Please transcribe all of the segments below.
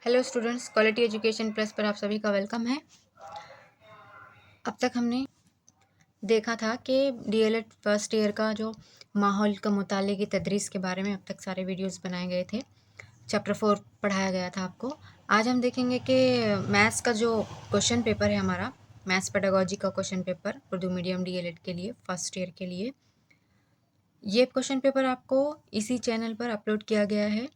Hello students, quality education plus पर आप सभी का वेलकम है। अब तक हमने देखा था कि डीएलएड फर्स्ट ईयर का जो माहौल का मुताले की तदरीस के बारे में अब तक सारे वीडियोस बनाए गए थे। चैप्टर 4 पढ़ाया गया था आपको। आज हम देखेंगे कि मैथ्स का जो क्वेश्चन पेपर है हमारा, मैथ्स पेडागोजी का question paper Urdu medium DElEd के लिए फर्स्ट ईयर के लिए, ये क्वेश्चन पेपर आपको इसी चैनल पर अपलोड किया गया है।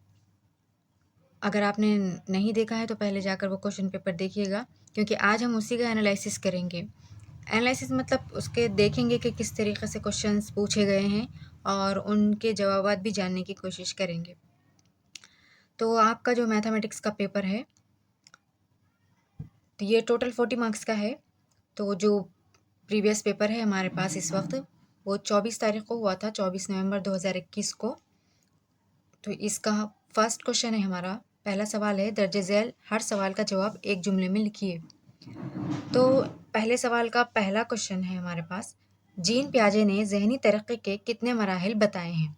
अगर आपने नहीं देखा है तो पहले जाकर वो क्वेश्चन पेपर देखिएगा, क्योंकि आज हम उसी का एनालिसिस करेंगे। एनालिसिस मतलब उसके देखेंगे कि किस तरीके से क्वेश्चंस पूछे गए हैं और उनके जवाब भी जानने की कोशिश करेंगे। तो आपका जो मैथमेटिक्स का पेपर है, तो ये टोटल 40 मार्क्स का है। तो जो प्रीवियस पेपर है हमारे पास इस वक्त, वो 24 तारीख को हुआ था, 24 नवंबर 2021 को। तो इसका फर्स्ट क्वेश्चन है हमारा, पहला सवाल है, दर्जे झैल हर सवाल का जवाब एक जुमले में लिखिए। तो पहले सवाल का पहला क्वेश्चन है हमारे पास, जीन पियाजे ने ज़हनी तरक्की के कितने मराहिल बताए हैं।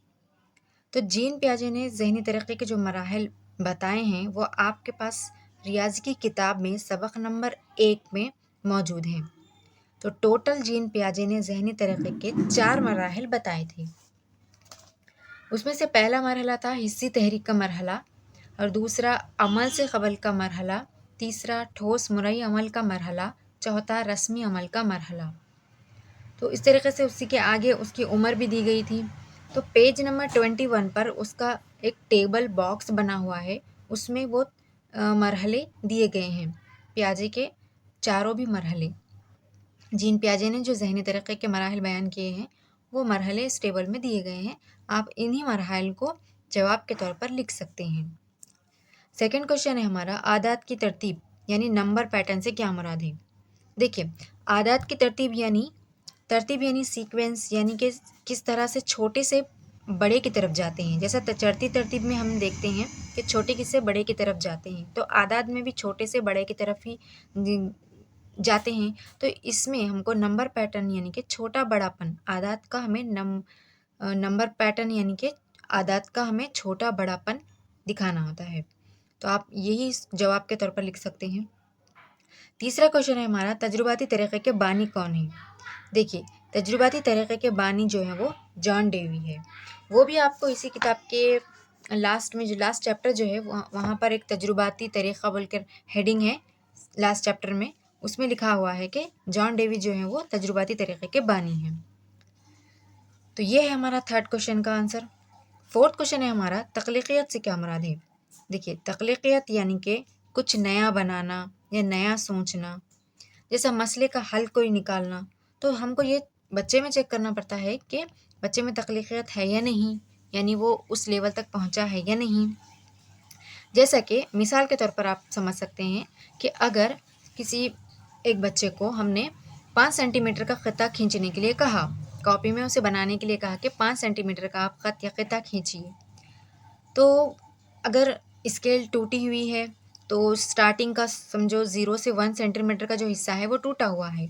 तो जीन पियाजे ने ज़हनी तरक्की के जो मराहिल बताए हैं वो आपके पास रियाजी की किताब में सबक नंबर 1 में मौजूद हैं। तो टोटल जीन पियाजे ने ज़हनी तरक्की के 4 मराहिल बताए थे। उसमें से पहला मरहला था हिस्सी तहरीक का मरहला, और दूसरा अमल से क़बल का मरहला, तीसरा ठोस मुरई अमल का मरहला, चौथा रस्मी अमल का मरहला। तो इस तरीके से उसी के आगे उसकी उम्र भी दी गई थी। तो पेज नंबर 21 पर उसका एक टेबल बॉक्स बना हुआ है, उसमें वो मरहले दिए गए हैं, पियाजे के चारों भी मरहले। जीन पियाजे ने जो ज़हनी तरक्की के मराहिल बयान किए हैं वो मरहले इस टेबल में दिए गए हैं। आप इन्हीं मराहिल को जवाब के तौर पर लिख सकते हैं। सेकंड क्वेश्चन है हमारा, आदात की तरतीब यानी नंबर पैटर्न से क्या मुराद है। देखिए, आदात की तरतीब यानी सीक्वेंस, यानी कि किस तरह से छोटे से बड़े की तरफ जाते हैं। जैसा चढ़ती तरतीब में हम देखते हैं कि छोटे की से बड़े की तरफ जाते हैं, तो आदात में भी छोटे से बड़े की तरफ ही जाते हैं। तो इसमें हमको नंबर पैटर्न यानी कि छोटा बड़ापन आदात का हमें नंबर पैटर्न यानी कि आदात का हमें छोटा बड़ापन दिखाना होता है। तो आप यही जवाब के तौर पर लिख सकते हैं। तीसरा क्वेश्चन है हमारा, तजुर्बाती तरीक़े के बानी कौन है। देखिए, तजुर्बाती तरीक़े के बानी जो है वो जॉन डेवी है। वो भी आपको इसी किताब के लास्ट में, जो लास्ट चैप्टर जो है वहाँ पर एक तजुर्बाती तरीक़ा बोलकर हेडिंग है लास्ट चैप्टर में, उसमें लिखा हुआ है कि जॉन डेवी जो है वो तजुर्बाती तरीक़े के बानी हैं। तो ये है हमारा थर्ड क्वेश्चन का आंसर। फोर्थ क्वेश्चन है हमारा, तख्लीक़ियत से क्या मुराद है। देखिए, तख्लीक़ियत यानी कि कुछ नया बनाना या नया सोचना, जैसा मसले का हल कोई निकालना। तो हमको ये बच्चे में चेक करना पड़ता है कि बच्चे में तख्लीक़ियत है या नहीं, यानी वो उस लेवल तक पहुंचा है या नहीं। जैसा कि मिसाल के तौर पर आप समझ सकते हैं कि अगर किसी एक बच्चे को हमने 5 सेंटीमीटर का ख़त्ता खींचने के लिए कहा, कॉपी में उसे बनाने के लिए कहा कि 5 सेंटीमीटर का आप ख़त या ख़त्ता खींचिए, तो अगर स्केल टूटी हुई है तो स्टार्टिंग का समझो 0 से 1 सेंटीमीटर का जो हिस्सा है वो टूटा हुआ है।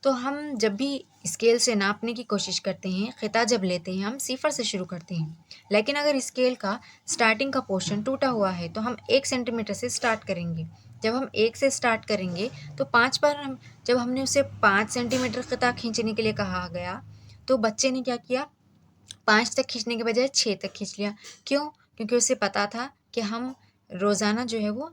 तो हम जब भी स्केल से नापने की कोशिश करते हैं, ख़िता जब लेते हैं, हम सिफर से शुरू करते हैं। लेकिन अगर स्केल का स्टार्टिंग का पोर्शन टूटा हुआ है तो हम 1 सेंटीमीटर से स्टार्ट करेंगे। जब हम 1 से स्टार्ट करेंगे तो 5 बार जब हमने उसे 5 सेंटीमीटर ख़िता खींचने के लिए कहा गया, तो बच्चे ने क्या किया, 5 तक खींचने के बजाय 6 तक खींच लिया। क्यों? क्योंकि उसे पता था कि हम रोज़ाना जो है वो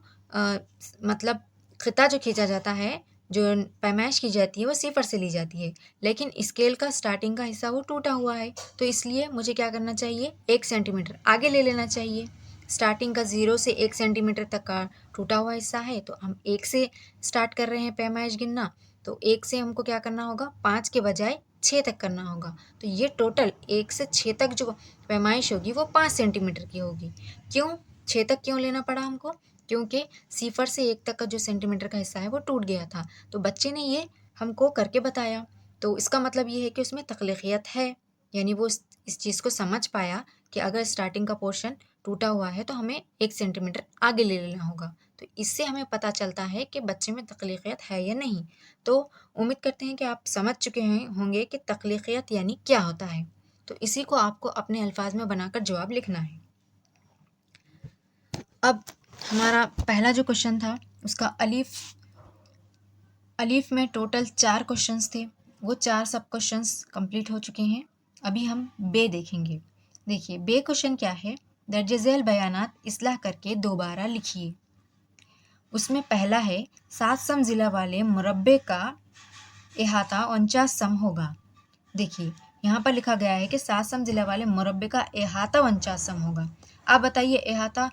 मतलब ख़िता जो खींचा जाता है, जो पैमाइश की जाती है वो सिफर से ली जाती है, लेकिन स्केल का स्टार्टिंग का हिस्सा वो टूटा हुआ है। तो इसलिए मुझे क्या करना चाहिए, 1 सेंटीमीटर आगे ले लेना चाहिए। स्टार्टिंग का 0 से 1 सेंटीमीटर तक का टूटा हुआ हिस्सा है, तो हम 1 से स्टार्ट कर रहे हैं पैमाइश गिनना, तो 1 से हमको क्या करना होगा, 5 के बजाय 6 तक करना होगा। तो ये टोटल 1 से 6 तक जो पैमाइश होगी वो 5 सेंटीमीटर की होगी। क्यों 6 तक क्यों लेना पड़ा हमको? क्योंकि सिफर से 1 तक का जो सेंटीमीटर का हिस्सा है वो टूट गया था। तो बच्चे ने ये हमको करके बताया, तो इसका मतलब ये है कि उसमें तख्लीक़ियत है, यानी वो इस चीज़ को समझ पाया कि अगर स्टार्टिंग का पोर्शन टूटा हुआ है तो हमें 1 सेंटीमीटर आगे ले लेना होगा। तो इससे हमें पता चलता है कि बच्चे में तख्लीक़ियत है या नहीं। तो उम्मीद करते हैं कि आप समझ चुके हैं होंगे कि तख्लीक़ियत यानी क्या होता है। तो इसी को आपको अपने अल्फाज में बनाकर जवाब लिखना है। अब हमारा पहला जो क्वेश्चन था उसका अलीफ में टोटल 4 क्वेश्चंस थे, वो 4 सब क्वेश्चंस कंप्लीट हो चुके हैं। अभी हम बे देखेंगे। देखिए बे क्वेश्चन क्या है, दर्ज झेल बयानात इस्लाह करके दोबारा लिखिए। उसमें पहला है 7 सम ज़िला वाले मुरब्बे का अहाता 49 सम होगा। देखिए यहाँ पर लिखा गया है कि 7 सम ज़िला वाले मुरब्बे का अहाता 49 सम होगा। आप बताइए अहाता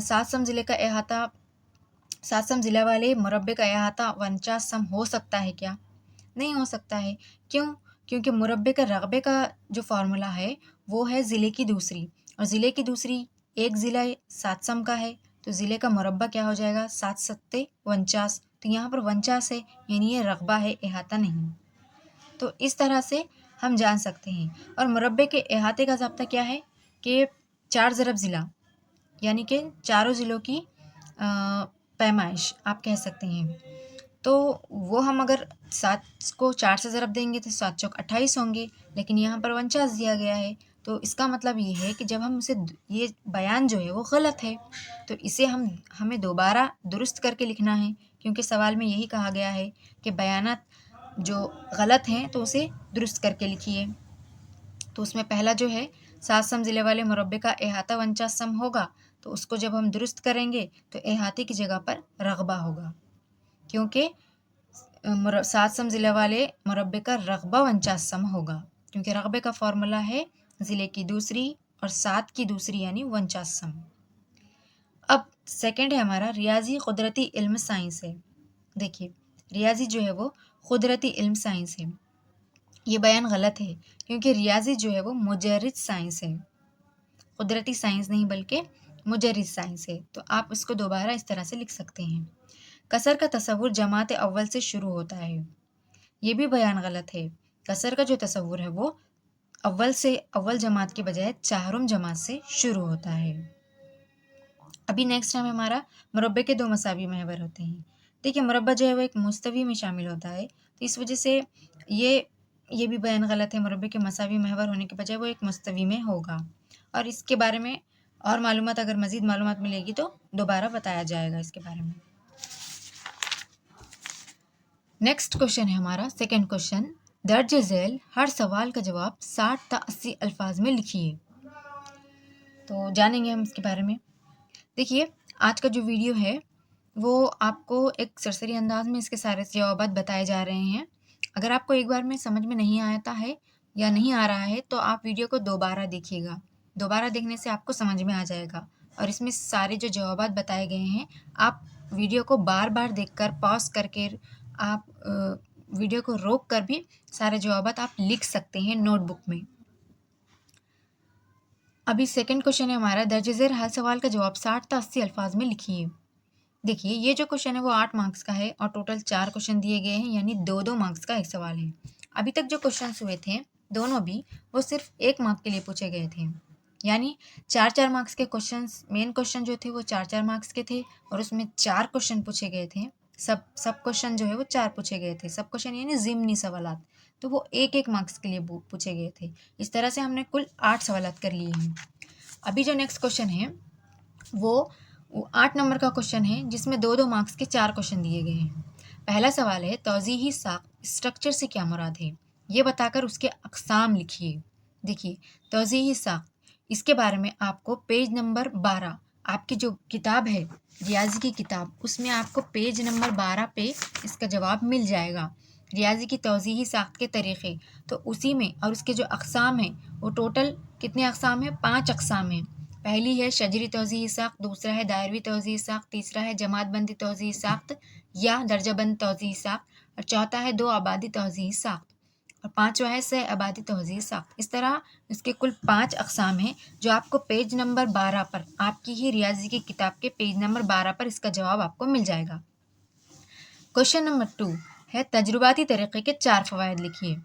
7 सम ज़िले का अहाता 7 सम ज़िला वाले मुरब्बे का अहाता 49 सम हो सकता है क्या? नहीं हो सकता है। क्यों? क्योंकि मुरब्बे का रकबे का जो फार्मूला है वो है ज़िले की दूसरी, और ज़िले की दूसरी एक ज़िला 7 सम का है, तो ज़िले का मुरब्बा क्या हो जाएगा 7 सत्ते 49। तो यहाँ पर 49 है, यानी ये रकबा है, अहाता नहीं। तो इस तरह से हम जान सकते हैं। और मुरब्बे के अहाते का ज़ाब्ता क्या है कि 4 ज़रब ज़िला, यानी कि चारों ज़िलों की पैमाइश आप कह सकते हैं। तो वो हम अगर 7 को 4 से ज़रब देंगे तो 7 चौक 28 होंगे, लेकिन यहाँ पर 49 दिया गया है। तो इसका मतलब ये है कि जब हम उसे ये बयान जो है वो गलत है, तो इसे हमें दोबारा दुरुस्त करके लिखना है, क्योंकि सवाल में यही कहा गया है कि बयानात जो गलत हैं तो उसे दुरुस्त करके लिखिए। तो उसमें पहला जो है 7 सम ज़िले वाले मुरब्बे का अहाता 49 सम होगा, तो उसको जब हम दुरुस्त करेंगे तो अहाते की जगह पर रकबा होगा, क्योंकि 7 सम ज़िले वाले मुरब्बे का रकबा 49 सम होगा, क्योंकि रकबे का फॉर्मूला है ज़िले की दूसरी और 7 की दूसरी यानी 49 सम। अब सेकंड है हमारा रियाजी कुदरती इल्म साइंस है। देखिए रियाजी जो है वो कुदरती इल्म साइंस है। ये बयान गलत है, क्योंकि रियाजी जो है वो मुजर्रिद साइंस है, कुदरती साइंस नहीं बल्कि मुजर्रिद साइंस है। तो आप इसको दोबारा इस तरह से लिख सकते हैं। कसर का तसव्वुर जमात अव्वल से शुरू होता है, ये भी बयान गलत है। कसर का जो तसव्वुर है वो अव्वल जमात के बजाय चाहरुम जमात से शुरू होता है। अभी नेक्स्ट टाइम हमारा मुरब्बे के 2 मसावी महवर होते हैं। देखिए मुरब्बा जो है वो एक मुस्तवी में शामिल होता है, तो इस वजह से ये भी बयान गलत है। मुरब्बे के मसावी महवर होने के बजाय वो एक मुस्तवी में होगा। और इसके बारे में और मालूमात, अगर मज़ीद मालूमात मिलेगी तो दोबारा बताया जाएगा इसके बारे में। नेक्स्ट क्वेश्चन है हमारा सेकंड क्वेश्चन, दर्ज झेल हर सवाल का जवाब 60 ता 80 अल्फाज में लिखिए। तो जानेंगे हम इसके बारे में। देखिए आज का जो वीडियो है वो आपको एक सरसरी अंदाज में इसके सारे जवाब बताए जा रहे हैं। अगर आपको एक बार में समझ में नहीं आता है या नहीं आ रहा है तो आप वीडियो को दोबारा देखिएगा। दोबारा देखने से आपको समझ में आ जाएगा, और इसमें सारे जो जवाब बताए गए हैं आप वीडियो को बार बार देखकर पॉज करके आप वीडियो को रोक कर भी सारे जवाब आप लिख सकते हैं नोटबुक में। अभी सेकंड क्वेश्चन है हमारा, दर्ज झेल हर सवाल का जवाब 60 ता 80 अल्फाज में लिखिए। देखिए ये जो क्वेश्चन है वो 8 मार्क्स का है और टोटल 4 क्वेश्चन दिए गए हैं, यानी 2-2 मार्क्स का एक सवाल है। अभी तक जो क्वेश्चन हुए थे दोनों भी वो सिर्फ 1 मार्क के लिए पूछे गए थे, यानी 4-4 मार्क्स के क्वेश्चन, मेन क्वेश्चन जो थे वो 4-4 मार्क्स के थे, और उसमें 4 क्वेश्चन पूछे गए थे। सब क्वेश्चन जो है वो 4 पूछे गए थे। सब क्वेश्चन यानी ज़िम्नी सवालात, तो वो 1-1 मार्क्स के लिए पूछे गए थे। इस तरह से हमने कुल 8 सवालात कर लिए हैं। अभी जो नेक्स्ट क्वेश्चन है वो 8 नंबर का क्वेश्चन है, जिसमें 2-2 मार्क्स के 4 क्वेश्चन दिए गए हैं। पहला सवाल है तौज़ीही साख्त स्ट्रक्चर से क्या मुराद है, ये बताकर उसके अक़साम लिखिए। देखिए तौज़ीही साख्त, इसके बारे में आपको पेज नंबर 12 आपकी जो किताब है रियाजी की किताब, उसमें आपको पेज नंबर 12 पे इसका जवाब मिल जाएगा। रियाजी की तौज़ीही साख्त के तरीक़े, तो उसी में, और उसके जो अक़साम हैं वो टोटल कितने अक़साम हैं, 5 अक़साम हैं। पहली है शजरी तौज़ीही साख्त, दूसरा है दायरवी तौज़ीही साख्त, तीसरा है जमात बंदी तौज़ीही साख्त या दर्जाबंद तौज़ीही साख्त, और चौथा है 2 आबादी तौज़ीही साख्त, और पाँचवा है सह आबादी तौज़ीही साख्त। इस तरह इसके कुल 5 अक़साम हैं, जो आपको पेज नंबर 12 पर, आपकी ही रियाजी की किताब के पेज नंबर 12 पर इसका जवाब आपको मिल जाएगा। क्वेश्चन नंबर 2 है तजुर्बाती तरीक़े के 4 फ़वाइद लिखिए।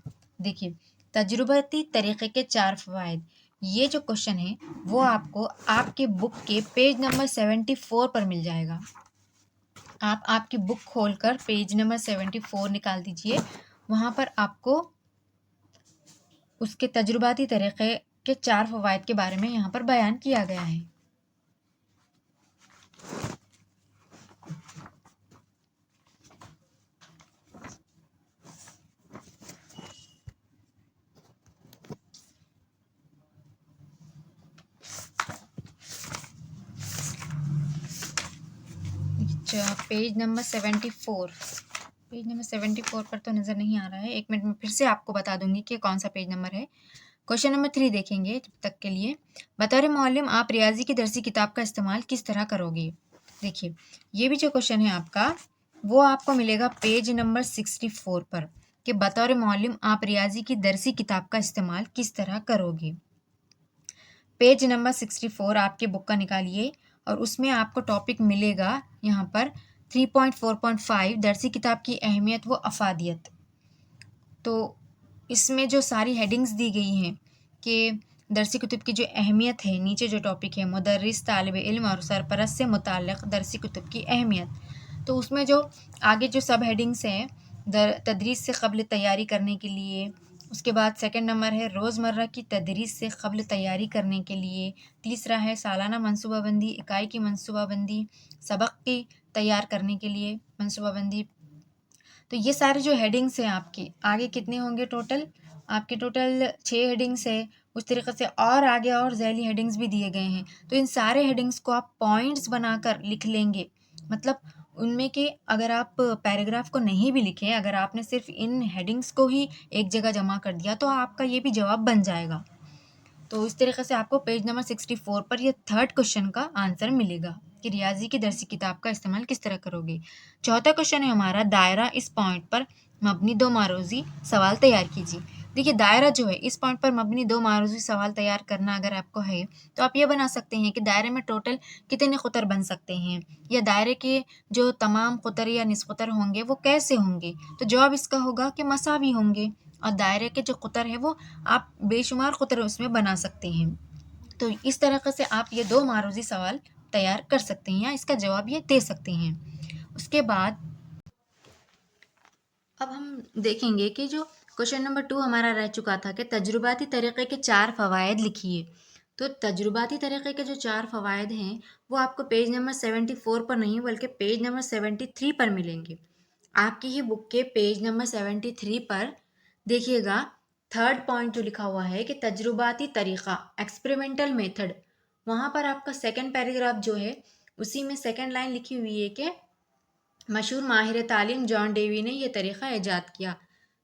देखिए तजुर्बाती तरीक़े के 4 फ़वाइद, ये जो क्वेश्चन है वो आपको आपके बुक के पेज नंबर 74 पर मिल जाएगा। आप आपकी बुक खोलकर पेज नंबर 74 निकाल दीजिए, वहाँ पर आपको उसके तजुर्बाती तरीक़े के 4 फ़वाइद के बारे में यहाँ पर बयान किया गया है। Page number 74। पेज नंबर 74 पर तो नज़र नहीं आ रहा है, 1 मिनट में फिर से आपको बता दूंगी कि कौन सा पेज नंबर है। क्वेश्चन नंबर 3 देखेंगे जब तक के लिए। बतौर मुअल्लिम आप रियाजी की दरसी किताब का इस्तेमाल किस तरह करोगे। देखिए, ये भी जो क्वेश्चन है आपका, वो आपको मिलेगा पेज नंबर 64 पर, कि बतौर मुअल्लिम आप रियाजी की दरसी किताब का इस्तेमाल किस तरह करोगे। पेज नंबर 64 आपके बुक का निकालिए और उसमें आपको टॉपिक मिलेगा यहाँ पर 3.4.5 दरसी किताब की अहमियत व अफादियत। तो इसमें जो सारी हेडिंग्स दी गई हैं कि दरसी कुतुब की जो अहमियत है, नीचे जो टॉपिक है मुदर्रिस, तालिब इल्म और सरपरस्त से मुताल्लिक़ दरसी कुतुब की अहमियत, तो उसमें जो आगे जो सब हेडिंग्स हैं, तदरीस से क़ब्ल तैयारी करने के लिए, उसके बाद सेकंड नंबर है रोज़मर्रा की तदरीस से क़ब्ल तैयारी करने के लिए, तीसरा है सालाना मनसूबाबंदी, इकाई की मनसूबाबंदी, सबक की तैयार करने के लिए मनसूबाबंदी। तो ये सारे जो हेडिंग्स हैं आपकी आगे कितने होंगे टोटल, आपके टोटल 6 हेडिंग्स है। उस तरीक़े से और आगे और ज़ैली हेडिंग्स भी दिए गए हैं। तो इन सारे हेडिंग्स को आप पॉइंट्स बनाकर लिख लेंगे, मतलब उनमें के अगर आप पैराग्राफ को नहीं भी लिखें, अगर आपने सिर्फ इन हेडिंग्स को ही एक जगह जमा कर दिया तो आपका ये भी जवाब बन जाएगा। तो इस तरीके से आपको पेज नंबर 64 पर ये थर्ड क्वेश्चन का आंसर मिलेगा कि रियाजी की दरसी किताब का इस्तेमाल किस तरह करोगे। चौथा क्वेश्चन है हमारा, दायरा इस पॉइंट पर मबनी दो मारूजी सवाल तैयार कीजिए। देखिए, दायरा जो है इस पॉइंट पर मबनी दो मारूजी सवाल तैयार करना अगर आपको है तो आप ये बना सकते हैं कि दायरे में टोटल कितने ख़ुतर बन सकते हैं, या दायरे के जो तमाम ख़ुतर या निस्ख़ुतर होंगे वो कैसे होंगे। तो जवाब इसका होगा कि मसावी होंगे, और दायरे के जो ख़ुतर है वो आप बेशुमार ख़ुतर उसमें बना सकते हैं। तो इस तरह से आप ये 2 मारूजी सवाल तैयार कर सकते हैं या इसका जवाब ये दे सकते हैं। उसके बाद अब हम देखेंगे कि जो क्वेश्चन नंबर 2 हमारा रह चुका था कि तजुर्बाती तरीक़े के 4 फ़वाइद लिखिए। तो तजुर्बाती तरीक़े के जो 4 फ़वाइद हैं वो आपको पेज नंबर 74 पर नहीं बल्कि पेज नंबर 73 पर मिलेंगे। आपकी ही बुक के पेज नंबर 73 पर देखिएगा, थर्ड पॉइंट जो लिखा हुआ है कि तजुर्बाती तरीक़ा एक्सपेरिमेंटल मेथड, वहाँ पर आपका सेकंड पैराग्राफ जो है उसी में सेकंड लाइन लिखी हुई है कि मशहूर माहिर तालीम जॉन डेवी ने यह तरीक़ा ईजाद किया।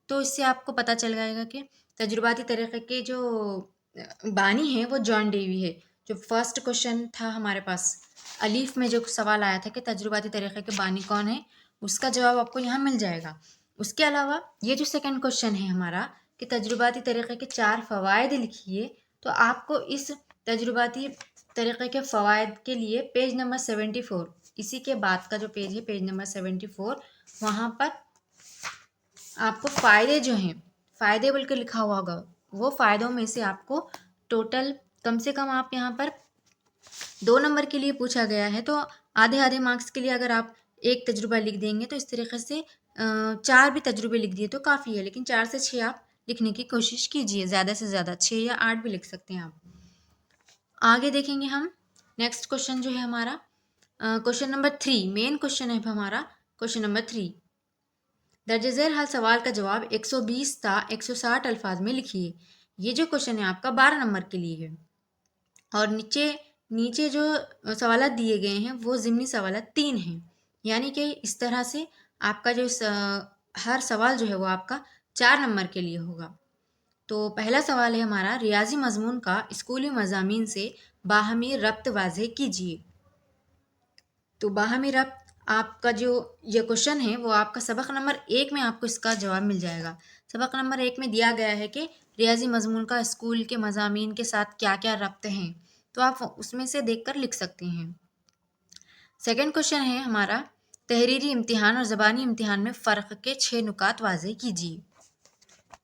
तो इससे आपको पता चल जाएगा कि तजुर्बाती तरीक़े के जो बानी हैं वो जॉन डेवी है। जो फर्स्ट क्वेश्चन था हमारे पास अलीफ में जो सवाल आया था कि तजुर्बाती तरीक़े के बानी कौन है, उसका जवाब आपको यहाँ मिल जाएगा। उसके अलावा ये जो सेकंड क्वेश्चन है हमारा कि तजुर्बाती तरीक़े के 4 फ़वाइद लिखिए, तो आपको इस तजुर्बाती तरीक़े के फ़वाइद के लिए पेज नंबर 74, इसी के बाद का जो पेज है पेज नंबर 74, वहाँ पर आपको फ़ायदे जो हैं, फ़ायदे बोल के लिखा हुआ होगा, वो फ़ायदों में से आपको टोटल कम से कम आप यहाँ पर 2 नंबर के लिए पूछा गया है, तो आधे आधे मार्क्स के लिए अगर आप एक तजुर्बा लिख देंगे तो इस तरीके से 4 भी तजुर्बे लिख दिए तो काफ़ी है, लेकिन 4 से 6 आप लिखने की कोशिश कीजिए, ज़्यादा से ज़्यादा 6 या 8 भी लिख सकते हैं आप। आगे देखेंगे हम नेक्स्ट क्वेश्चन जो है हमारा क्वेश्चन नंबर 3, मेन क्वेश्चन है हमारा क्वेश्चन नंबर 3। दर्ज झेल हल सवाल का जवाब 120 ता 160 अल्फाज में लिखिए। ये जो क्वेश्चन है आपका 12 नंबर के लिए है, और नीचे नीचे जो सवाल दिए गए हैं वो ज़िमनी सवाल 3 हैं, यानी कि इस तरह से आपका जो हर सवाल जो है वो आपका 4 नंबर के लिए होगा। तो पहला सवाल है हमारा, रियाजी मजमून का स्कूली मज़ामीन से बाहमी रब्त वाज़े कीजिए। तो बाहमी रब्त आपका जो ये क्वेश्चन है वो आपका सबक नंबर 1 में आपको इसका जवाब मिल जाएगा। सबक नंबर 1 में दिया गया है कि रियाजी मजमून का स्कूल के मज़ामीन के साथ क्या क्या रब्त हैं, तो आप उसमें से देखकर लिख सकते हैं। सेकंड क्वेश्चन है हमारा, तहरीरी इम्तिहान और ज़बानी इम्तिहान में फ़र्क के 6 नुकात वाज़े कीजिए।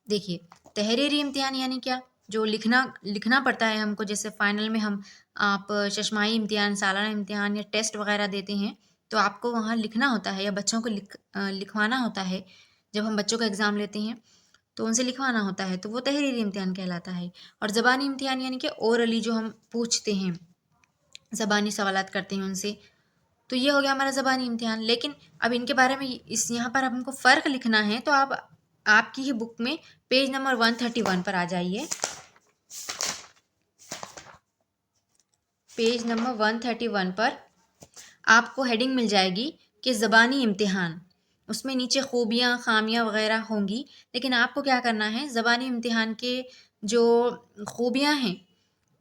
देखिए, तहरीरी इम्तिहान यानी क्या, जो लिखना पड़ता है हमको, जैसे फ़ाइनल में हम आप चश्माही इम्तिहान, सालाना इम्तिहान या टेस्ट वगैरह देते हैं तो आपको वहाँ लिखना होता है, या बच्चों को लिखवाना होता है। जब हम बच्चों का एग्ज़ाम लेते हैं तो उनसे लिखवाना होता है, तो वो तहरीरी इम्तिहान कहलाता है। और ज़बानी इम्तिहान यानी कि ओरली जो हम पूछते हैं, ज़बानी सवालात करते हैं उनसे, तो ये हो गया हमारा ज़बानी इम्तिहान। लेकिन अब इनके बारे में यहाँ पर हमको फ़र्क लिखना है, तो आप आपकी ही बुक में पेज नंबर 131 पर आ जाइए। पेज नंबर 131 पर आपको हेडिंग मिल जाएगी कि ज़बानी इम्तिहान, उसमें नीचे खूबियाँ ख़ामियाँ वग़ैरह होंगी, लेकिन आपको क्या करना है, ज़बानी इम्तिहान के जो खूबियाँ हैं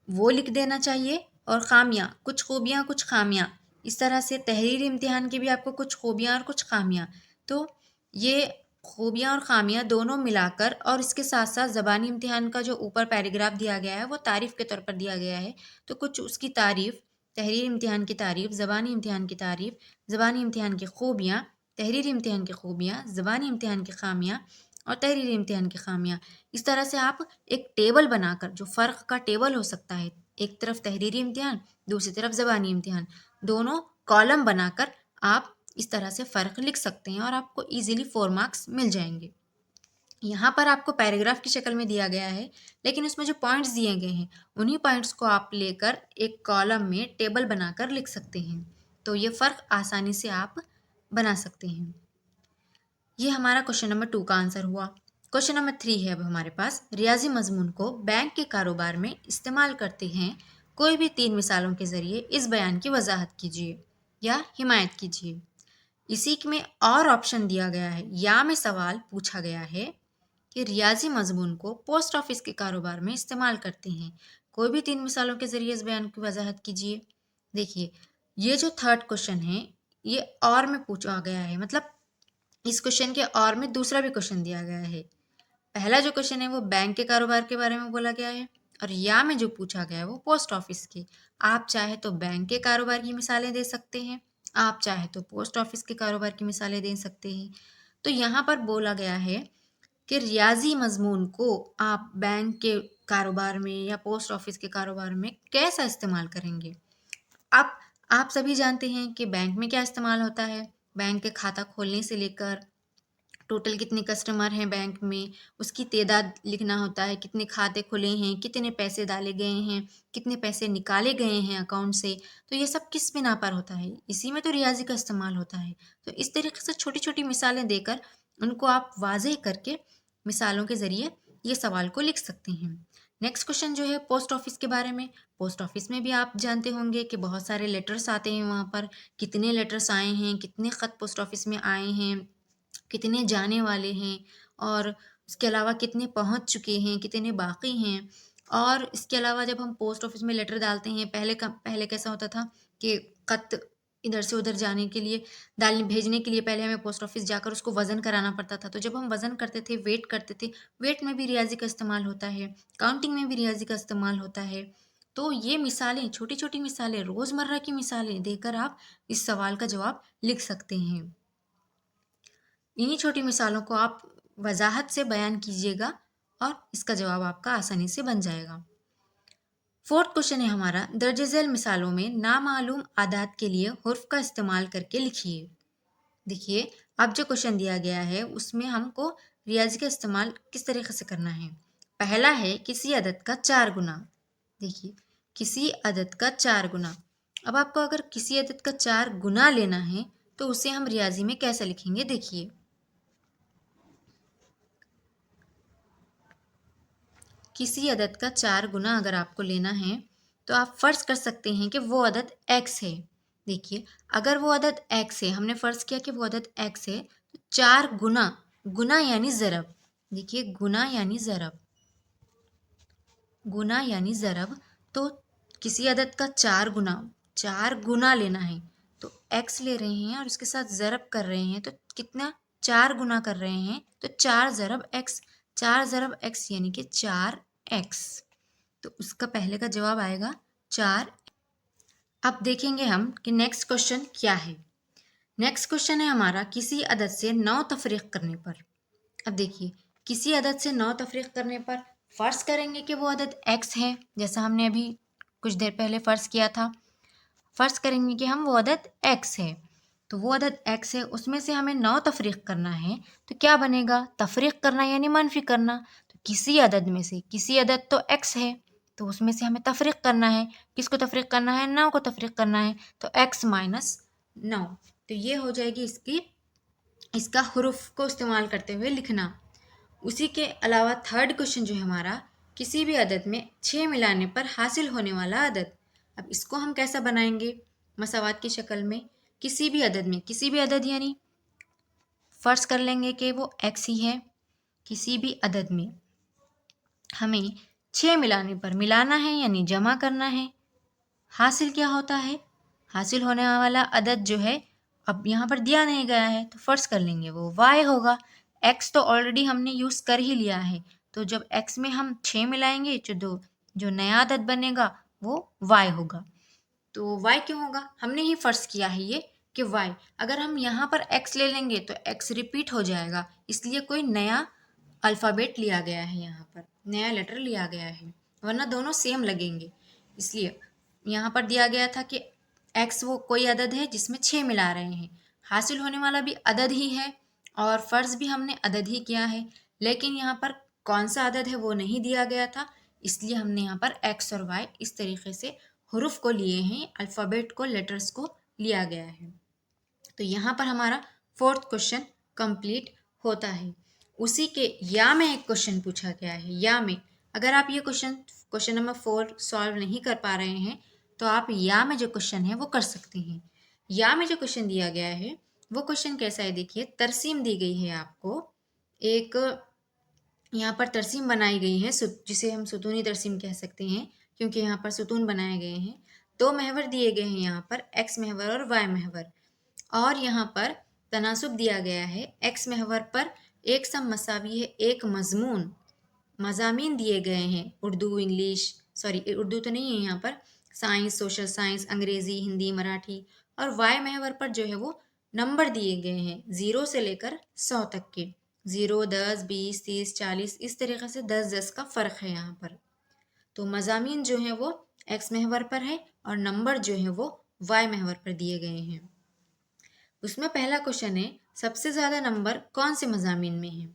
वो लिख देना चाहिए और ख़ामियाँ, कुछ खूबियाँ कुछ ख़ामियाँ, इस तरह से तहरीरी इम्तिहान की भी आपको कुछ खूबियाँ और कुछ ख़ामियाँ, तो ये खूबियाँ और ख़ामियाँ दोनों मिलाकर और इसके साथ साथ ज़बानी इम्तिहान का जो ऊपर पैराग्राफ दिया गया है वो तारीफ़ के तौर पर दिया गया है, तो कुछ उसकी तारीफ़, तहरीरी इम्तिहान की तारीफ़, ज़बानी इम्तिहान की तारीफ़, ज़बानी इम्तिहान की खूबियाँ, तहरीरी इम्तिहान की खूबियाँ, ज़बानी इम्तिहान की ख़ामियाँ और तहरीरी इम्तिहान की ख़ामियाँ, इस तरह से आप एक टेबल बनाकर, जो फ़र्क का टेबल हो सकता है, एक तरफ तहरीरी इम्तिहान, दूसरी तरफ ज़बानी इम्तिहान, दोनों कॉलम बनाकर आप इस तरह से फ़र्क लिख सकते हैं और आपको ईज़िली 4 मार्क्स मिल जाएंगे। यहाँ पर आपको पैराग्राफ की शक्ल में दिया गया है, लेकिन उसमें जो पॉइंट्स दिए गए हैं उन्हीं पॉइंट्स को आप लेकर एक कॉलम में टेबल बनाकर लिख सकते हैं, तो ये फ़र्क आसानी से आप बना सकते हैं। ये हमारा क्वेश्चन नंबर 2 का आंसर हुआ। क्वेश्चन नंबर 3 है अब हमारे पास, रियाजी मजमून को बैंक के कारोबार में इस्तेमाल करते हैं, कोई भी 3 मिसालों के ज़रिए इस बयान की वजाहत कीजिए या हिमायत कीजिए। इसी में और ऑप्शन दिया गया है, या में सवाल पूछा गया है कि रियाजी मजमून को पोस्ट ऑफिस के कारोबार में इस्तेमाल करते हैं, कोई भी 3 मिसालों के ज़रिए इस बयान की वजाहत कीजिए। देखिए, ये जो थर्ड क्वेश्चन है ये और में पूछा गया है, मतलब इस क्वेश्चन के और में दूसरा भी क्वेश्चन दिया गया है। पहला जो क्वेश्चन है वो बैंक के कारोबार के बारे में बोला गया है और या में जो पूछा गया है वो पोस्ट ऑफिस की। आप चाहे तो बैंक के कारोबार की मिसालें दे सकते हैं, आप चाहे तो पोस्ट ऑफिस के कारोबार की मिसालें दे सकते हैं। तो यहाँ पर बोला गया है कि रियाजी मजमून को आप बैंक के कारोबार में या पोस्ट ऑफिस के कारोबार में कैसा इस्तेमाल करेंगे। आप आप सभी जानते हैं कि बैंक में क्या इस्तेमाल होता है। बैंक के खाता खोलने से लेकर टोटल कितने कस्टमर हैं बैंक में, उसकी तादाद लिखना होता है, कितने खाते खुले हैं, कितने पैसे डाले गए हैं, कितने पैसे निकाले गए हैं अकाउंट से, तो ये सब किस बिना पर होता है, इसी में तो रियाजी का इस्तेमाल होता है। तो इस तरीके से छोटी छोटी मिसालें देकर उनको आप वाज़ेह करके मिसालों के ज़रिए ये सवाल को लिख सकते हैं। नेक्स्ट क्वेश्चन जो है पोस्ट ऑफिस के बारे में। पोस्ट ऑफिस में भी आप जानते होंगे कि बहुत सारे लेटर्स आते हैं, वहाँ पर कितने लेटर्स आए हैं, कितने ख़त पोस्ट ऑफिस में आए हैं, कितने जाने वाले हैं और उसके अलावा कितने पहुंच चुके हैं, कितने बाकी हैं। और इसके अलावा जब हम पोस्ट ऑफिस में लेटर डालते हैं, पहले कैसा होता था कि खत इधर से उधर जाने के लिए, डालने भेजने के लिए पहले हमें पोस्ट ऑफिस जाकर उसको वज़न कराना पड़ता था। तो जब हम वज़न करते थे, वेट करते थे, वेट में भी रियाजी का इस्तेमाल होता है, काउंटिंग में भी रियाजी का इस्तेमाल होता है। तो ये मिसालें, छोटी छोटी मिसालें, रोज़मर्रा की मिसालें देकर आप इस सवाल का जवाब लिख सकते हैं। इन्हीं छोटी मिसालों को आप वजाहत से बयान कीजिएगा और इसका जवाब आपका आसानी से बन जाएगा। फोर्थ क्वेश्चन है हमारा, दर्ज झैल मिसालों में नामालूम आदात के लिए हुर्फ का इस्तेमाल करके लिखिए। देखिए, अब जो क्वेश्चन दिया गया है उसमें हमको रियाजी का इस्तेमाल किस तरीके से करना है। पहला है किसी अदद का 4 गुना। देखिए, किसी अदद का 4 गुना। अब आपको अगर किसी अदद का 4 गुना लेना है तो उसे हम रियाजी में कैसे लिखेंगे। देखिए, किसी अदद का 4 गुना अगर आपको लेना है तो आप फ़र्ज़ कर सकते हैं कि वो अदद x है। देखिए, अगर वो अदद x है, हमने फ़र्ज़ किया कि वो अदद x है, तो 4 गुना, गुना यानी ज़रब। देखिए, गुना यानी ज़रब, गुना यानी ज़रब। तो किसी अदद का 4 गुना लेना है तो x ले रहे हैं और उसके साथ ज़रब कर रहे हैं, तो कितना, 4 गुना कर रहे हैं, तो 4 ज़रब x, 4 ज़रब x यानी कि 4x। तो उसका पहले का जवाब आएगा 4। अब देखेंगे हम कि नेक्स्ट क्वेश्चन क्या है। नेक्स्ट क्वेश्चन है हमारा, किसी अदद से 9 तफरीक करने पर। अब देखिए, किसी अदद से 9 तफरीक करने पर फ़र्ज़ करेंगे कि वो अदद x है, जैसा हमने अभी कुछ देर पहले फ़र्ज़ किया था। फ़र्ज़ करेंगे कि हम वो अदद x है, तो वो अदद x है, उसमें से हमें 9 तफरीक करना है, तो क्या बनेगा, तफरीक करना यानी मनफी करना। तो किसी अदद में से, किसी अदद तो x है तो उसमें से हमें तफरीक करना है। किसको तफरीक करना है, 9 को तफरीक करना है, तो x माइनस 9। तो ये हो जाएगी इसका हुरूफ को इस्तेमाल करते हुए लिखना। उसी के अलावा थर्ड क्वेश्चन जो है हमारा, किसी भी अदद में 6 मिलाने पर हासिल होने वाला अदद। अब इसको हम कैसा बनाएंगे मसावात की शक्ल में। किसी भी अदद में, किसी भी अदद यानी फर्ज कर लेंगे कि वो x ही है, किसी भी अदद में हमें 6 मिलाने पर मिलाना है यानी जमा करना है। हासिल क्या होता है, हासिल होने वाला अदद जो है, अब यहाँ पर दिया नहीं गया है तो फर्ज कर लेंगे वो y होगा। x तो ऑलरेडी हमने यूज़ कर ही लिया है, तो जब x में हम 6 मिलाएंगे जो नया अदद बनेगा वो y होगा। तो y क्यों होगा, हमने ही फर्ज किया है ये कि y, अगर हम यहाँ पर x ले लेंगे तो x रिपीट हो जाएगा, इसलिए कोई नया अल्फ़ाबेट लिया गया है, यहाँ पर नया लेटर लिया गया है, वरना दोनों सेम लगेंगे। इसलिए यहाँ पर दिया गया था कि x वो कोई अदद है जिसमें 6 मिला रहे हैं, हासिल होने वाला भी अदद ही है और फ़र्ज़ भी हमने अदद ही किया है, लेकिन यहाँ पर कौन सा अदद है वो नहीं दिया गया था, इसलिए हमने यहाँ पर x और y इस तरीके से हुरूफ को लिए हैं, अल्फ़ाबेट को, लेटर्स को लिया गया है। तो यहाँ पर हमारा 4th क्वेश्चन कंप्लीट होता है। उसी के या में एक क्वेश्चन पूछा गया है, या में अगर आप ये क्वेश्चन नंबर 4 सॉल्व नहीं कर पा रहे हैं तो आप या में जो क्वेश्चन है वो कर सकते हैं। या में जो क्वेश्चन दिया गया है वो क्वेश्चन कैसा है, देखिए तरसीम दी गई है आपको, एक यहाँ पर तरसीम बनाई गई है जिसे हम सुतूनी तरसीम कह सकते हैं, क्योंकि यहाँ पर सुतून बनाए गए हैं। 2 महवर दिए गए हैं यहाँ पर, x महवर और y महवर, और यहाँ पर तनासुब दिया गया है, x महवर पर एक सम मसावी है एक मजमून, मज़ामीन दिए गए हैं, उर्दू इंग्लिश, सॉरी उर्दू तो नहीं है यहाँ पर, साइंस, सोशल साइंस, अंग्रेज़ी, हिंदी, मराठी, और y महवर पर जो है वो नंबर दिए गए हैं 0 से लेकर 100 तक के, 0, 10, 20, 30, 40, इस तरीके से 10-10 का फ़र्क है यहाँ पर। तो मज़ामीन जो है वो x महवर पर है और नंबर जो है वो y महवर पर दिए गए हैं। उसमें पहला क्वेश्चन है, सबसे ज़्यादा नंबर कौन से मज़ामीन में है।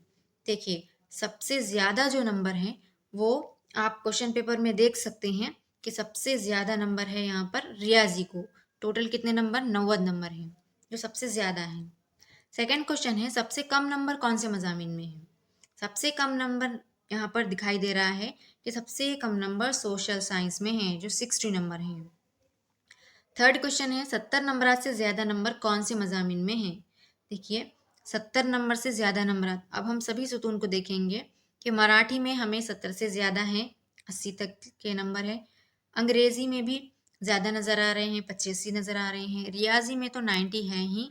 देखिए सबसे ज़्यादा जो नंबर हैं वो आप क्वेश्चन पेपर में देख सकते हैं कि सबसे ज़्यादा नंबर है यहाँ पर रियाजी को, टोटल कितने नंबर, 90 नंबर हैं जो सबसे ज़्यादा हैं। सेकंड क्वेश्चन है, सबसे कम नंबर कौन से मज़ामीन में है। सबसे कम नंबर यहाँ पर दिखाई दे रहा है कि सबसे कम नंबर सोशल साइंस में है जो 60 नंबर हैं। थर्ड क्वेश्चन है, 70 नंबर से ज़्यादा नंबर कौन से मज़ामीन में हैं। देखिए 70 नंबर से ज़्यादा नंबर, अब हम सभी सुतून को देखेंगे कि मराठी में हमें 70 से ज़्यादा हैं, 80 तक के नंबर है, अंग्रेज़ी में भी ज़्यादा नज़र आ रहे हैं, 85 नज़र आ रहे हैं, रियाजी में तो 90 है ही,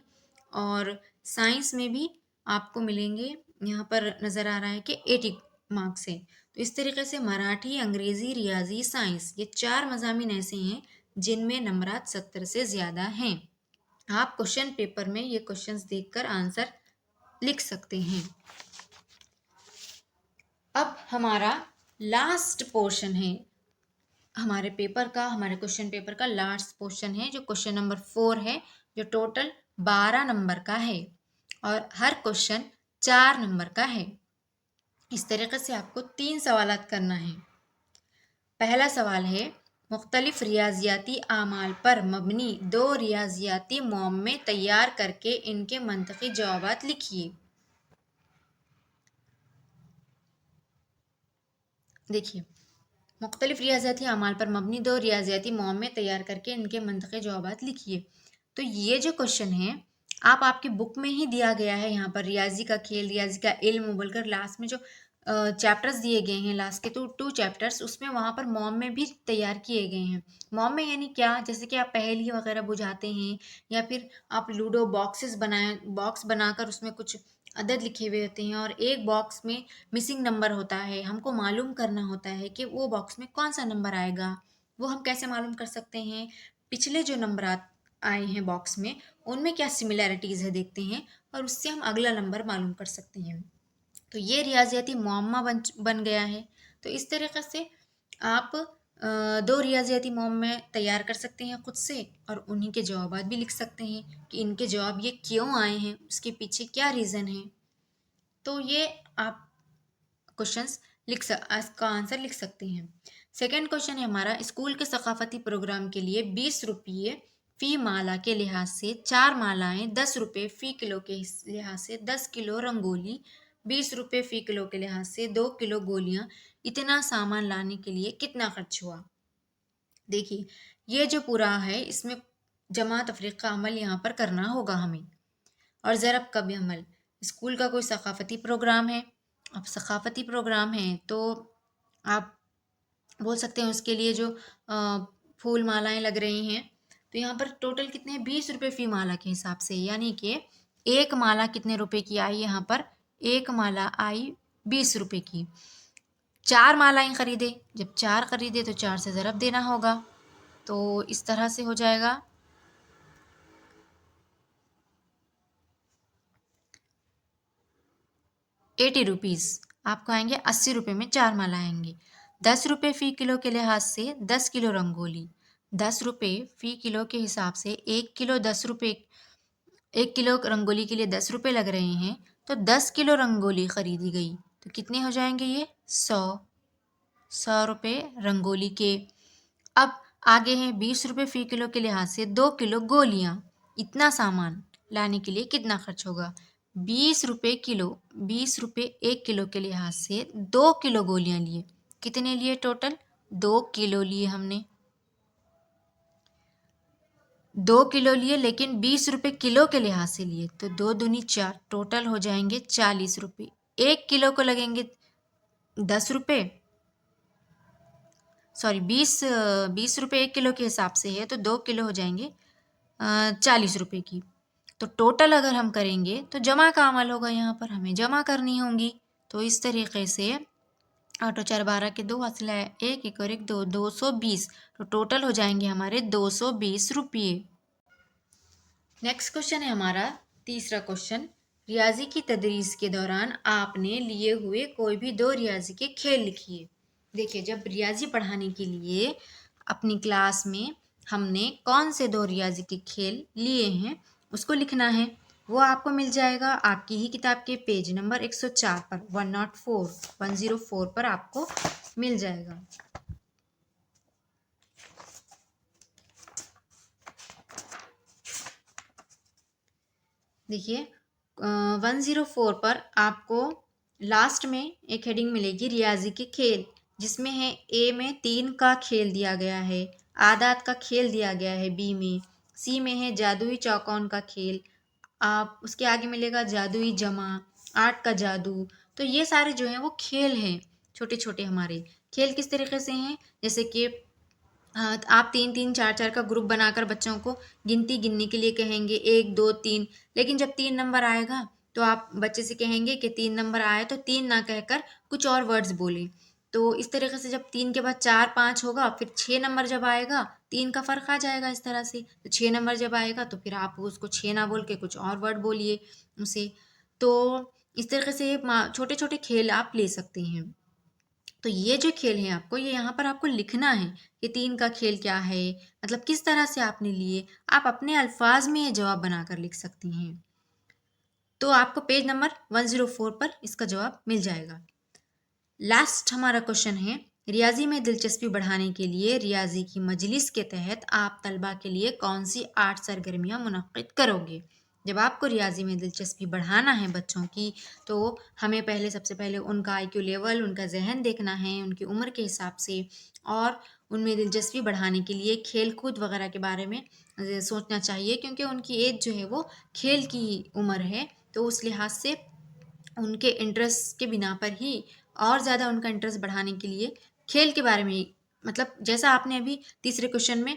और साइंस में भी आपको मिलेंगे, यहाँ पर नज़र आ रहा है कि 80 मार्क्स हैं। तो इस तरीके से मराठी, अंग्रेज़ी, रियाजी, साइंस, ये 4 मज़ामीन ऐसे हैं जिनमें नंबरात 70 से ज़्यादा हैं। आप क्वेश्चन पेपर में ये क्वेश्चंस देखकर आंसर लिख सकते हैं। अब हमारा लास्ट पोर्शन है हमारे पेपर का, हमारे क्वेश्चन पेपर का लास्ट पोर्शन है जो क्वेश्चन नंबर 4 है, जो टोटल 12 नंबर का है और हर क्वेश्चन 4 नंबर का है। इस तरीके से आपको 3 सवालात करना है। पहला सवाल है, मुख्तलिफ रियाजियाती आमाल पर मबनी 2 रियाजियाती मुअम्मे तैयार करके इनके मंतकी जवाबात लिखिए। देखिए मुख्तलिफ रियाजियाती आमाल पर मबनी 2 रियाजियाती मुअम्मे तैयार करके इनके मंतकी जवाबात लिखिए। तो ये जो क्वेश्चन है आपकी बुक में ही दिया गया है, यहाँ पर रियाजी का खेल, रियाजी का इल्म बोलकर लास्ट में जो चैप्टर्स दिए गए हैं, लास्ट के 2 चैप्टर्स, उसमें वहाँ पर मुअम्मे भी तैयार किए गए हैं। मुअम्मे यानी क्या, जैसे कि आप पहेली वगैरह बुझाते हैं या फिर आप लूडो बॉक्स बनाकर उसमें कुछ अदद लिखे हुए होते हैं और एक बॉक्स में मिसिंग नंबर होता है, हमको मालूम करना होता है कि वो बॉक्स में कौन सा नंबर आएगा। वो हम कैसे मालूम कर सकते हैं, पिछले जो नंबर आए हैं बॉक्स में उनमें क्या सिमिलैरिटीज़ है देखते हैं और उससे हम अगला नंबर मालूम कर सकते हैं। तो ये रियाजियाती मुअम्मा बन गया है। तो इस तरीके से आप 2 रियाजियाती मुअम्मे तैयार कर सकते हैं खुद से और उन्हीं के जवाबात भी लिख सकते हैं कि इनके जवाब ये क्यों आए हैं, उसके पीछे क्या रीज़न है। तो ये आप क्वेश्चंस इसका आंसर लिख सकते हैं। सेकंड क्वेश्चन है हमारा, स्कूल के सकाफती प्रोग्राम के लिए 20 रुपये फ़ी माला के लिहाज से 4 मालाएँ, 10 रुपये फ़ी किलो के लिहाज से 10 किलो रंगोली, 20 रुपये फ़ी किलो के लिहाज से 2 किलो गोलियाँ, इतना सामान लाने के लिए कितना खर्च हुआ। देखिए ये जो पूरा है इसमें जमा तफरीक का अमल यहाँ पर करना होगा हमें। और ज़रब का भी अमल, स्कूल का कोई सकाफ़ती प्रोग्राम है, अब सकाफ़ती प्रोग्राम है तो आप बोल सकते हैं उसके लिए जो फूल मालाएं लग रही हैं, तो यहाँ पर टोटल कितने हैं, 20 रुपये फ़ी माला के हिसाब से, यानी कि एक माला कितने रुपए की आई, यहाँ पर एक माला आई 20 रुपये की। 4 मालाएं खरीदे, जब 4 खरीदे तो 4 से ज़रब देना होगा, तो इस तरह से हो जाएगा 80 रुपीज़, आपको आएंगे 80 रुपये में 4 माला आएंगे। 10 रुपये फ़ी किलो के लिहाज से 10 किलो रंगोली, 10 रुपये फ़ी किलो के हिसाब से 1 किलो 10 रुपये, 1 किलो रंगोली के लिए 10 रुपये लग रहे हैं, तो 10 किलो रंगोली खरीदी गई, तो कितने हो जाएंगे ये 100 रुपये रंगोली के। अब आगे हैं 20 रुपये फ़ी किलो के लिहाज से 2 किलो गोलियाँ, इतना सामान लाने के लिए कितना खर्च होगा, 20 रुपये किलो, 20 रुपये 1 किलो के लिहाज से 2 किलो गोलियाँ लिए, कितने लिए टोटल 2 किलो लिए हमने, 2 किलो लिए, लेकिन 20 रुपये किलो के लिहाज से लिए, तो 2 दूनी 4, टोटल हो जाएंगे 40 रुपये। 1 किलो को लगेंगे 10 रुपये, सॉरी 20 रुपये 1 किलो के हिसाब से है, तो 2 किलो हो जाएंगे 40 रुपये की। तो टोटल अगर हम करेंगे तो जमा का अमल होगा, यहाँ पर हमें जमा करनी होंगी। तो इस तरीके से 8 और 4 12 के 2 हासिल है, 1 1 और 1 2, 220, तो टोटल हो जाएंगे हमारे 220 रुपये। नेक्स्ट क्वेश्चन है हमारा तीसरा क्वेश्चन, रियाजी की तदरीस के दौरान आपने लिए हुए कोई भी 2 रियाजी के खेल लिखिए। देखिए, जब रियाजी पढ़ाने के लिए अपनी क्लास में हमने कौन से 2 रियाजी के खेल लिए हैं उसको लिखना है। वो आपको मिल जाएगा आपकी ही किताब के पेज नंबर 104 पर, 104 पर आपको मिल जाएगा। देखिए 104 पर आपको लास्ट में एक हेडिंग मिलेगी रियाजी के खेल, जिसमें है ए में 3 का खेल दिया गया है, आदात का खेल दिया गया है बी में, सी में है जादुई चौकोन का खेल, आप उसके आगे मिलेगा जादुई जमा, आर्ट का जादू। तो ये सारे जो हैं वो खेल हैं, छोटे छोटे हमारे खेल किस तरीके से हैं, जैसे कि आप 3 3 4 4 का ग्रुप बनाकर बच्चों को गिनती गिनने के लिए कहेंगे 1 2 3, लेकिन जब 3 नंबर आएगा तो आप बच्चे से कहेंगे कि 3 नंबर आए तो 3 ना कहकर कुछ और वर्ड्स बोलें। तो इस तरीके से जब 3 के बाद 4 5 होगा, फिर 6 नंबर जब आएगा 3 का फ़र्क आ जाएगा इस तरह से, तो 6 नंबर जब आएगा तो फिर आप उसको 6 ना बोल के कुछ और वर्ड बोलिए उसे। तो इस तरीके से छोटे छोटे खेल आप ले सकते हैं। तो ये जो खेल है आपको, ये यहाँ पर आपको लिखना है कि 3 का खेल क्या है, मतलब किस तरह से आपने लिए, आप अपने अल्फाज में ये जवाब बनाकर लिख सकती हैं। तो आपको पेज नंबर 104 पर इसका जवाब मिल जाएगा। लास्ट हमारा क्वेश्चन है, रियाजी में दिलचस्पी बढ़ाने के लिए रियाजी की मजलिस के तहत आप तलबा के लिए कौन सी 8 सरगर्मियाँ मुनक्किद करोगे। जब आपको रियाजी में दिलचस्पी बढ़ाना है बच्चों की, तो हमें सबसे पहले उनका IQ लेवल, उनका जहन देखना है उनकी उम्र के हिसाब से, और उनमें दिलचस्पी बढ़ाने के लिए खेल कूद वगैरह के बारे में सोचना चाहिए, क्योंकि उनकी एज जो है वो खेल की उम्र है, तो उस लिहाज से उनके इंटरेस्ट के बिना पर ही और ज़्यादा उनका इंटरेस्ट बढ़ाने के लिए खेल के बारे में, मतलब जैसा आपने अभी तीसरे क्वेश्चन में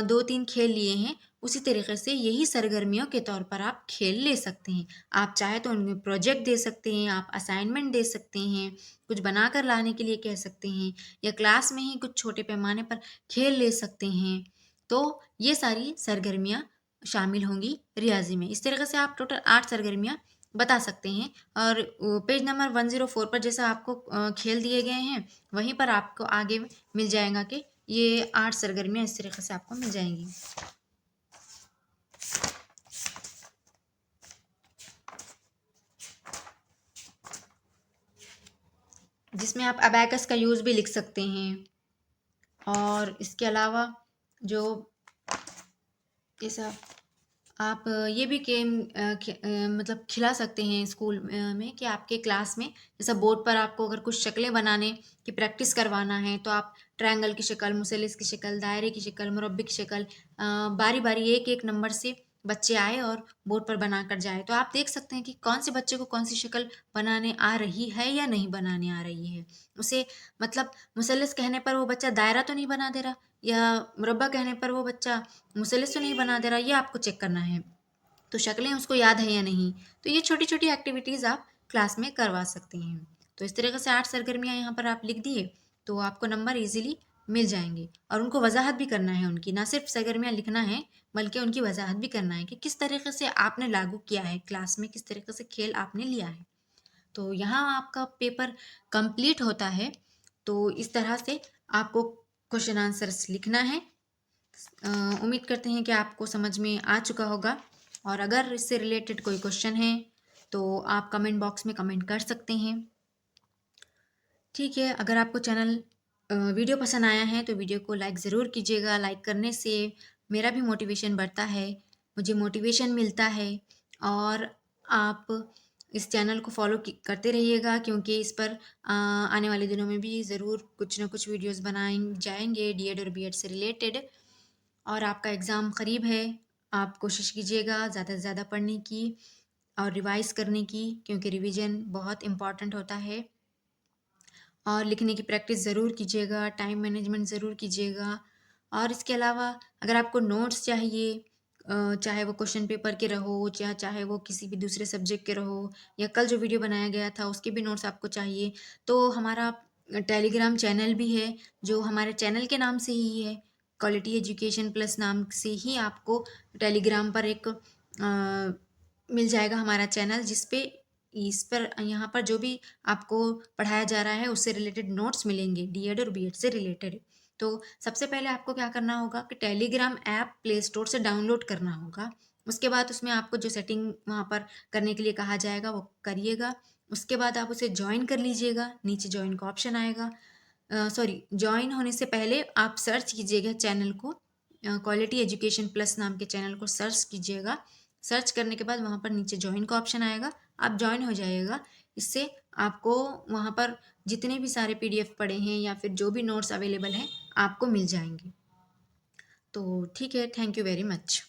2-3 खेल लिए हैं, उसी तरीके से यही सरगर्मियों के तौर पर आप खेल ले सकते हैं। आप चाहे तो उनमें प्रोजेक्ट दे सकते हैं, आप असाइनमेंट दे सकते हैं, कुछ बना कर लाने के लिए कह सकते हैं, या क्लास में ही कुछ छोटे पैमाने पर खेल ले सकते हैं। तो ये सारी सरगर्मियाँ शामिल होंगी रियाजी में। इस तरीके से आप टोटल 8 सरगर्मियाँ बता सकते हैं। और पेज नंबर 104 पर जैसा आपको खेल दिए गए हैं, वहीं पर आपको आगे मिल जाएगा कि ये 8 सरगर्मियाँ इस तरीके से आपको मिल जाएंगी। जिसमें आप अबैकस का यूज़ भी लिख सकते हैं, और इसके अलावा जो जैसा आप ये भी गेम मतलब खिला सकते हैं स्कूल में कि आपके क्लास में जैसा बोर्ड पर आपको अगर कुछ शक्लें बनाने की प्रैक्टिस करवाना है तो आप ट्रायंगल की शक्ल, मुसल्लिस की शक्ल, दायरे की शक्ल, मुरब्बे की शक्ल बारी बारी एक एक नंबर से बच्चे आए और बोर्ड पर बना कर जाए, तो आप देख सकते हैं कि कौन से बच्चे को कौन सी शक्ल बनाने आ रही है या नहीं बनाने आ रही है। उसे मतलब मुसल्लिस कहने पर वो बच्चा दायरा तो नहीं बना दे रहा, या मुरब्बा कहने पर वो बच्चा मुसल्लिस तो नहीं बना दे रहा, ये आपको चेक करना है। तो शक्लें उसको याद है या नहीं। तो ये छोटी छोटी एक्टिविटीज़ आप क्लास में करवा सकते हैं। तो इस तरीके से 8 सरगर्मियाँ यहाँ पर आप लिख दिए तो आपको नंबर ईजिली मिल जाएंगे। और उनको वजाहत भी करना है उनकी, ना सिर्फ सरगर्मियाँ लिखना है बल्कि उनकी वजाहत भी करना है कि किस तरीके से आपने लागू किया है क्लास में, किस तरीके से खेल आपने लिया है। तो यहाँ आपका पेपर कंप्लीट होता है। तो इस तरह से आपको क्वेश्चन आंसर्स लिखना है। उम्मीद करते हैं कि आपको समझ में आ चुका होगा, और अगर इससे रिलेटेड कोई क्वेश्चन है तो आप कमेंट बॉक्स में कमेंट कर सकते हैं। ठीक है, अगर आपको चैनल वीडियो पसंद आया है तो वीडियो को लाइक ज़रूर कीजिएगा। लाइक करने से मेरा भी मोटिवेशन बढ़ता है, मुझे मोटिवेशन मिलता है। और आप इस चैनल को फॉलो करते रहिएगा, क्योंकि इस पर आने वाले दिनों में भी ज़रूर कुछ ना कुछ वीडियोस बनाए जाएंगे डीएड और बीएड से रिलेटेड। और आपका एग्ज़ाम क़रीब है, आप कोशिश कीजिएगा ज़्यादा से ज़्यादा पढ़ने की और रिवाइज़ करने की, क्योंकि रिवीजन बहुत इम्पॉर्टेंट होता है। और लिखने की प्रैक्टिस ज़रूर कीजिएगा, टाइम मैनेजमेंट ज़रूर कीजिएगा। और इसके अलावा अगर आपको नोट्स चाहिए, चाहे वो क्वेश्चन पेपर के रहो या चाहे वो किसी भी दूसरे सब्जेक्ट के रहो, या कल जो वीडियो बनाया गया था उसके भी नोट्स आपको चाहिए, तो हमारा टेलीग्राम चैनल भी है जो हमारे चैनल के नाम से ही है, क्वालिटी एजुकेशन प्लस नाम से ही आपको टेलीग्राम पर एक मिल जाएगा हमारा चैनल, जिस पे इस पर यहाँ पर जो भी आपको पढ़ाया जा रहा है उससे रिलेटेड नोट्स मिलेंगे, डीएड और बीएड से रिलेटेड। तो सबसे पहले आपको क्या करना होगा कि टेलीग्राम ऐप प्ले स्टोर से डाउनलोड करना होगा। उसके बाद उसमें आपको जो सेटिंग वहाँ पर करने के लिए कहा जाएगा वो करिएगा। उसके बाद आप उसे ज्वाइन कर लीजिएगा, नीचे ज्वाइन का ऑप्शन आएगा। सॉरी, ज्वाइन होने से पहले आप सर्च कीजिएगा चैनल को, क्वालिटी एजुकेशन प्लस नाम के चैनल को सर्च कीजिएगा। सर्च करने के बाद वहाँ पर नीचे ज्वाइन का ऑप्शन आएगा, आप ज्वाइन हो जाइएगा। इससे आपको वहाँ पर जितने भी सारे पीडीएफ पड़े हैं या फिर जो भी नोट्स अवेलेबल हैं आपको मिल जाएंगे। तो ठीक है, थैंक यू वेरी मच।